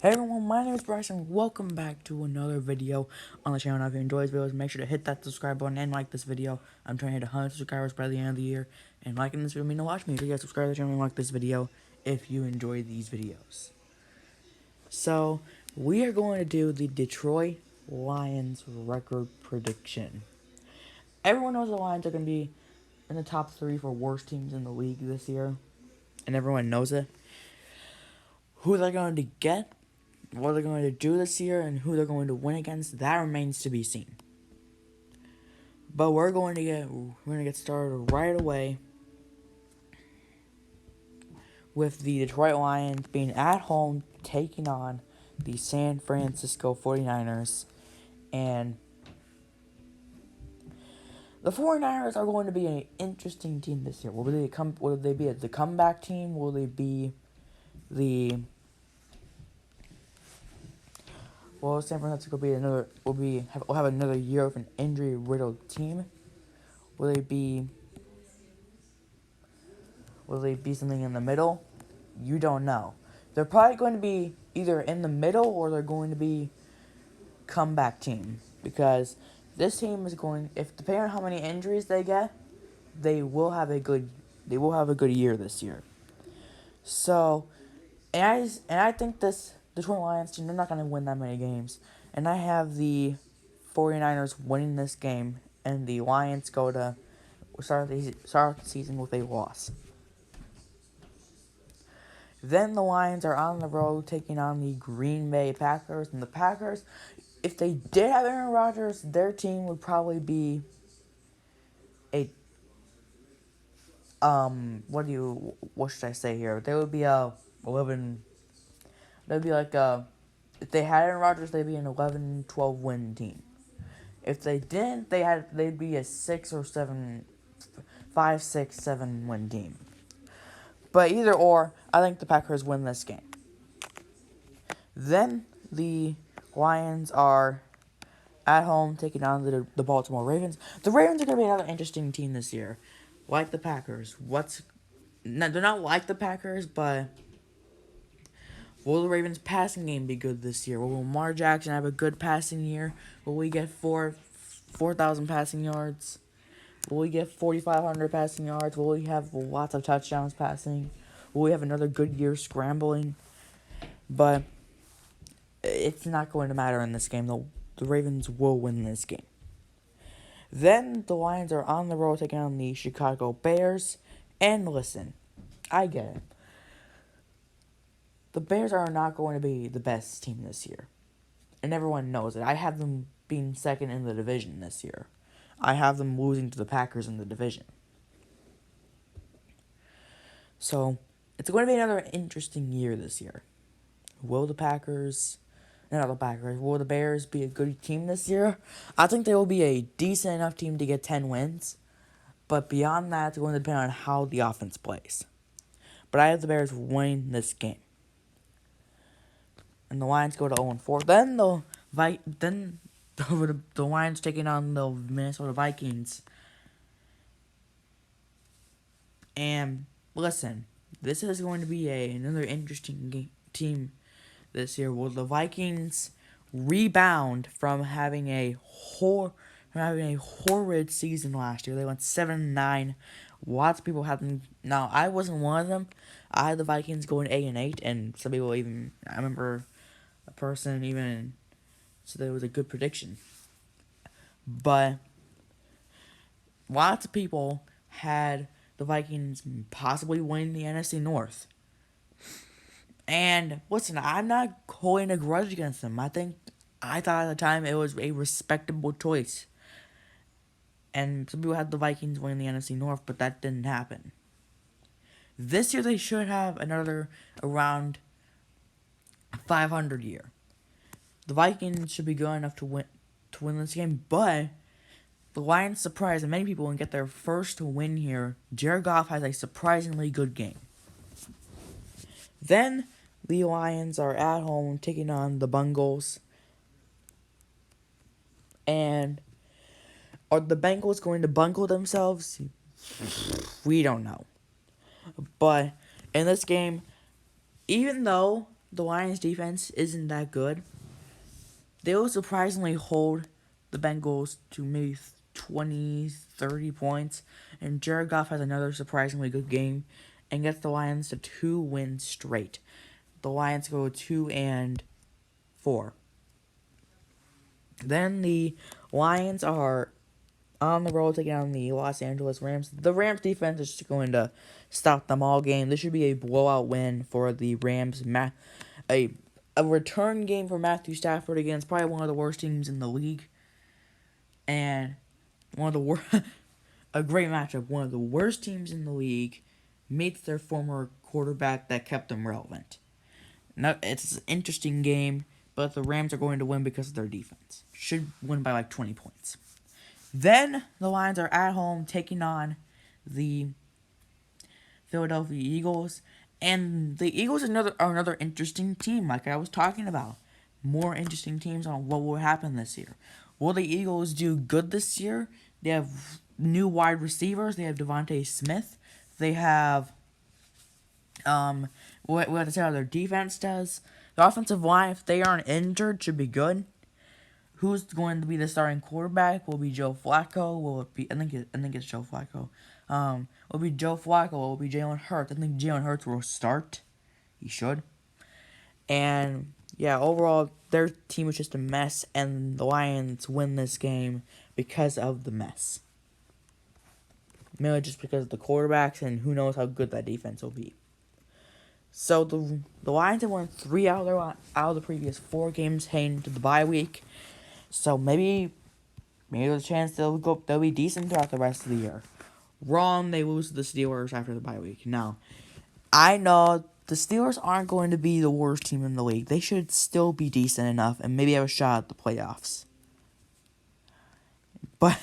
Hey everyone, my name is Bryce and welcome back to another video on the channel. If you enjoy this videos, make sure to hit that subscribe button and like this video. I'm trying to hit 100 subscribers by the end of the year, and liking this video means to watch me. If you guys subscribe to the channel and like this video if you enjoy these videos. So, we are going to do the Detroit Lions record prediction. Everyone knows the Lions are going to be in the top 3 for worst teams in the league this year, and everyone knows it. Who they're going to get, what they're going to do this year, and who they're going to win against, that remains to be seen. But we're going to get started right away with the Detroit Lions being at home taking on the San Francisco 49ers. And the 49ers are going to be an interesting team this year. Will they be the comeback team? Will they be the Will San Francisco be will have another year of an injury-riddled team? Will they be something in the middle? You don't know. They're probably going to be either in the middle or they're going to be comeback team, because this team is going, if depending on how many injuries they get, they will have a good year this year. So, and I think this Detroit Lions team, they're not going to win that many games. And I have the 49ers winning this game, and the Lions go to start the season with a loss. Then the Lions are on the road taking on the Green Bay Packers. And the Packers, if they did have Aaron Rodgers, their team would probably be a what should I say here? They would be a 11. They'd be like if they had Aaron Rodgers, they'd be an 11-12 win team. If they didn't, they'd be a 6 or 7, 5, 6, 7 win team. But either or, I think the Packers win this game. Then the Lions are at home taking on the Baltimore Ravens. The Ravens are going to be another interesting team this year. Like the Packers. They're not like the Packers, but will the Ravens' passing game be good this year? Will Lamar Jackson have a good passing year? Will we get 4,000 passing yards? Will we get 4,500 passing yards? Will we have lots of touchdowns passing? Will we have another good year scrambling? But it's not going to matter in this game. The Ravens will win this game. Then the Lions are on the road taking on the Chicago Bears. And listen, I get it. The Bears are not going to be the best team this year. And everyone knows it. I have them being second in the division this year. I have them losing to the Packers in the division. So, it's going to be another interesting year this year. Will the Bears be a good team this year? I think they will be a decent enough team to get 10 wins. But beyond that, it's going to depend on how the offense plays. But I have the Bears winning this game. And the Lions go to 0-4. Then the Lions taking on the Minnesota Vikings. And listen, this is going to be another interesting team this year. Will the Vikings rebound from having a horrid season last year? They went 7-9. Lots of people had them. Now, I wasn't one of them. I had the Vikings going 8-8, and some people even, I remember a person even said that it was a good prediction. But lots of people had the Vikings possibly winning the NFC North. And listen, I'm not holding a grudge against them. I thought at the time it was a respectable choice. And some people had the Vikings winning the NFC North, but that didn't happen. This year they should have another around 500 year. The Vikings should be good enough to win this game, but the Lions surprise many people and get their first win here. Jared Goff has a surprisingly good game. Then the Lions are at home taking on the Bengals. And are the Bengals going to bungle themselves? We don't know. But in this game, even though the Lions defense isn't that good. They will surprisingly hold the Bengals to maybe 20, 30 points. And Jared Goff has another surprisingly good game and gets the Lions to 2 wins straight. The Lions go 2-4. Then the Lions are on the road taking on the Los Angeles Rams. The Rams defense is just going to stop them all game. This should be a blowout win for the Rams. A return game for Matthew Stafford against probably one of the worst teams in the league. And one of the worst, a great matchup. One of the worst teams in the league meets their former quarterback that kept them relevant. Now, it's an interesting game, but the Rams are going to win because of their defense. Should win by like 20 points. Then the Lions are at home taking on the Philadelphia Eagles. And the Eagles are another interesting team, like I was talking about. More interesting teams on what will happen this year. Will the Eagles do good this year? They have new wide receivers. They have Devontae Smith. They have we have to see how their defense does. The offensive line, if they aren't injured, should be good. Who's going to be the starting quarterback? Will it be Joe Flacco? Will it be? I think it's Joe Flacco. Will it be Joe Flacco? Will it be Jalen Hurts? I think Jalen Hurts will start. He should. And yeah, overall, their team is just a mess, and the Lions win this game because of the mess. Mainly just because of the quarterbacks, and who knows how good that defense will be. So the Lions have won 3 out of the previous 4 games heading into the bye week. So maybe there's a chance they'll be decent throughout the rest of the year. Wrong, they lose to the Steelers after the bye week. Now, I know the Steelers aren't going to be the worst team in the league. They should still be decent enough and maybe have a shot at the playoffs. But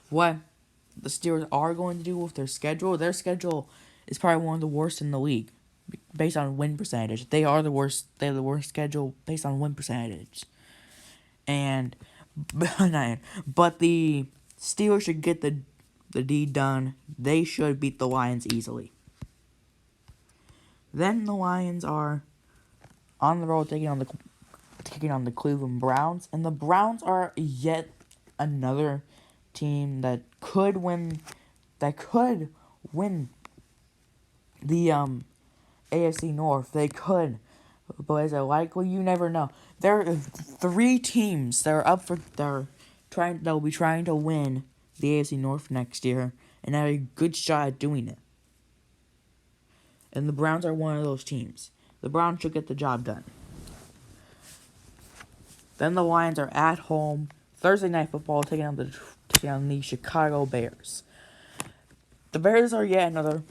what the Steelers are going to do with their schedule is probably one of the worst in the league based on win percentage. They are the worst. They have the worst schedule based on win percentage. And but the Steelers should get the deed done. They should beat the Lions easily. Then the Lions are on the road taking on the Cleveland Browns, and the Browns are yet another team that could win the AFC North. They could, but is it likely? You never know. There are 3 teams that will be trying to win the AFC North next year and have a good shot at doing it. And the Browns are one of those teams. The Browns should get the job done. Then the Lions are at home Thursday Night Football taking on the Chicago Bears. The Bears are yet another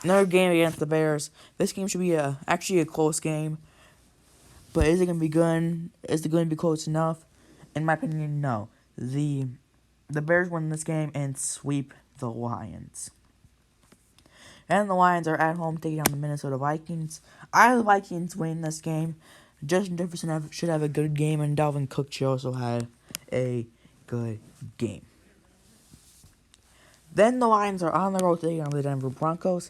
game against the Bears. This game should be actually a close game. But is it going to be good? Is it going to be close enough? In my opinion, no. The Bears win this game and sweep the Lions. And the Lions are at home taking on the Minnesota Vikings. The Vikings win this game. Justin Jefferson should have a good game, and Dalvin Cook should also have a good game. Then the Lions are on the road taking on the Denver Broncos.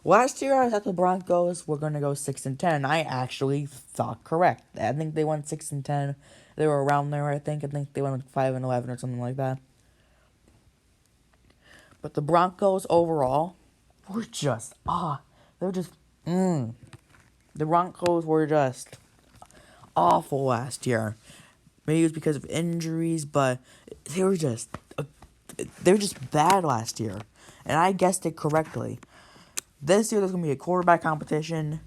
Last year, I thought the Broncos were going to go 6-10. I actually thought correct. I think they went 6-10. They were around there, I think. I think they went 5-11 or something like that. But the Broncos overall were just, they're just, The Broncos were just awful last year. Maybe it was because of injuries, but they were just bad last year. And I guessed it correctly. This year, there's going to be a quarterback competition.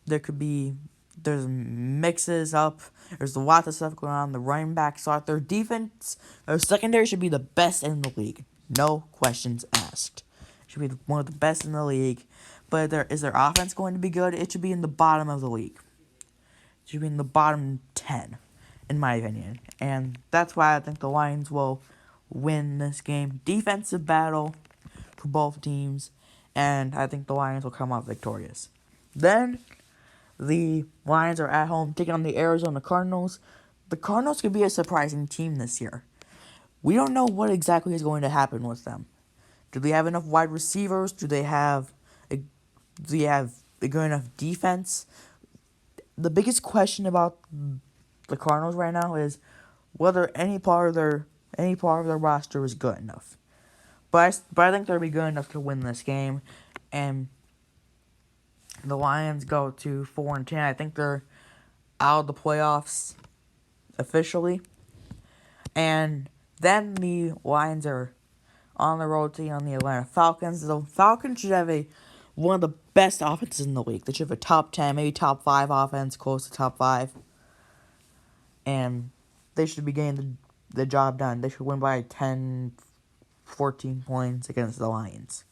There's mixes up. There's lots of stuff going on. The running back slot. Their defense, their secondary should be the best in the league. No questions asked. Should be one of the best in the league. But is their offense going to be good? It should be in the bottom of the league. It should be in the bottom 10, in my opinion. And that's why I think the Lions will win this game. Defensive battle for both teams. And I think the Lions will come out victorious. Then, the Lions are at home taking on the Arizona Cardinals. The Cardinals could be a surprising team this year. We don't know what exactly is going to happen with them. Do they have enough wide receivers? Do they have Do you have a good enough defense? The biggest question about the Cardinals right now is whether any part of their roster is good enough. But I think they'll be good enough to win this game, and the Lions go to 4-10. I think they're out of the playoffs officially, and then the Lions are on the road taking on the Atlanta Falcons. The Falcons should have one of the best offenses in the league. They should have a top 10, maybe top 5 offense, close to top 5. And they should be getting the job done. They should win by 10, 14 points against the Lions.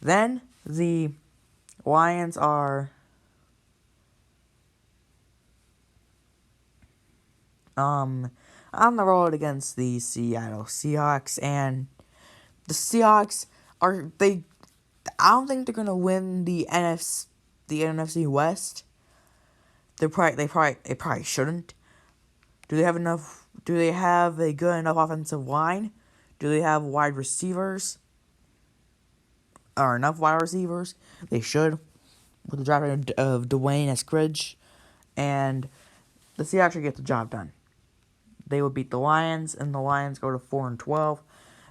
Then the Lions are on the road against the Seattle Seahawks, and the Seahawks I don't think they're gonna win the NFC West. They probably shouldn't. Do they have enough? Do they have a good enough offensive line? Do they have wide receivers? Or enough wide receivers? They should. With the draft of Dwayne Eskridge, and the Seahawks should get the job done. They will beat the Lions, and the Lions go to 4-12.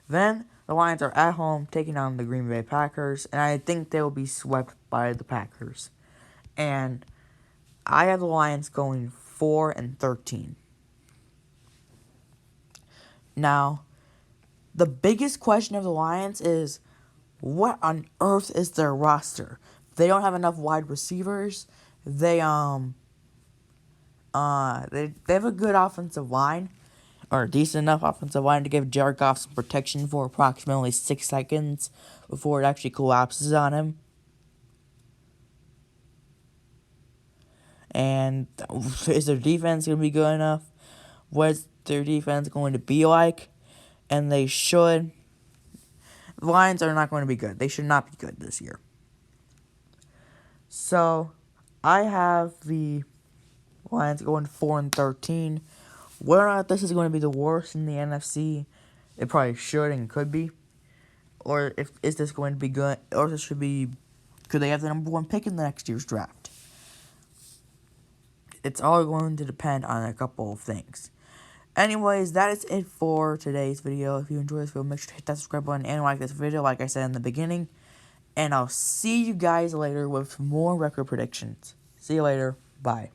Then the Lions are at home taking on the Green Bay Packers, and I think they will be swept by the Packers. And I have the Lions going 4-13. Now, the biggest question of the Lions is, what on earth is their roster? They don't have enough wide receivers. They have a good offensive line, or a decent enough offensive line to give Jared Goff some protection for approximately 6 seconds before it actually collapses on him. And is their defense going to be good enough? What is their defense going to be like? And they should. The Lions are not going to be good. They should not be good this year. So, I have the Lions going 4-13. Whether or not this is going to be the worst in the NFC, it probably should and could be. Or is this going to be good? Or this should be, could they have the number 1 pick in the next year's draft? It's all going to depend on a couple of things. Anyways, that is it for today's video. If you enjoyed this video, make sure to hit that subscribe button and like this video, like I said in the beginning. And I'll see you guys later with more record predictions. See you later. Bye.